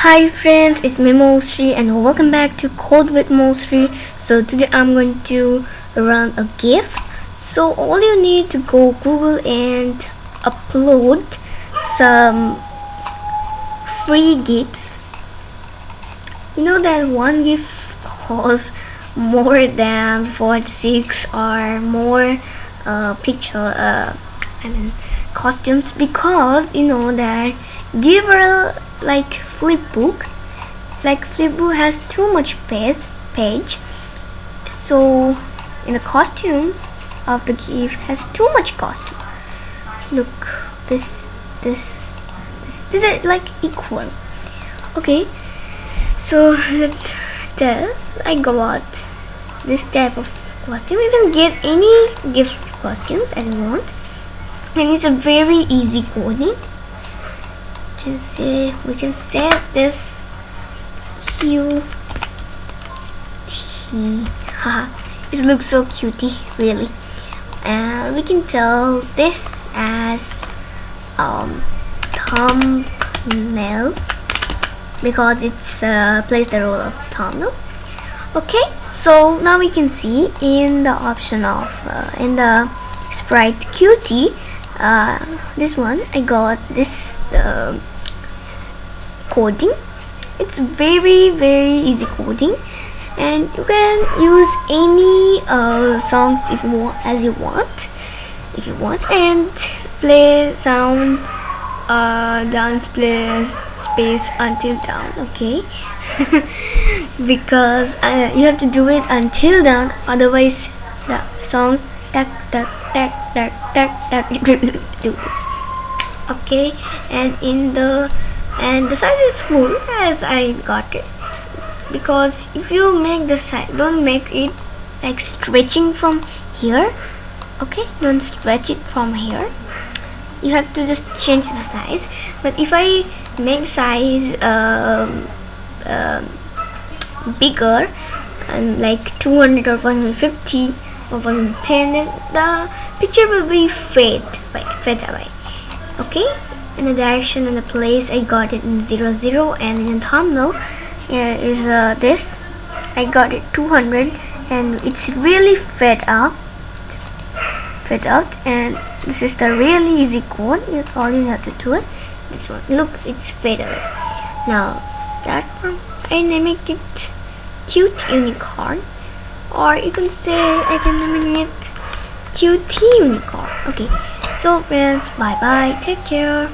Hi friends, it's me Mousree and welcome back to Code with Mousree. So today I'm going to run a GIF. So all you need to go Google and upload some free GIFs. You know that one GIF costs more than 46 or more costumes, because you know that GIF are like flipbook. Flipbook has too much page, so in the costumes of the GIF has too much costume. Look, this is like equal. Okay, so let's tell I got this type of costume. You can get any GIF costumes as you want, and it's a very easy coding. We can set this QT. It looks so cutie, really. And we can tell this as thumbnail, because it's plays the role of thumbnail. Okay, so now we can see in the option of in the sprite QT, this one I got this coding. It's very easy coding, and you can use any songs if you want, and play sound dance, play space until down. Okay. Because you have to do it until down, otherwise the song tack you will do this. Okay, and the size is full as I got it, because if you make the size, don't make it like stretching from here. Okay, don't stretch it from here, you have to just change the size. But if I make size bigger, and like 200 or 150 or 110, then the picture will be fade away. Okay, in the direction and the place I got it in 00, and in thumbnail is this I got it 200, and it's really fade out, and this is the really easy code. All you have to do it this one. Look, it's fade away. Now start from, and make it cute unicorn, or you can say I can name it cutie unicorn. Okay, so friends, bye bye, take care.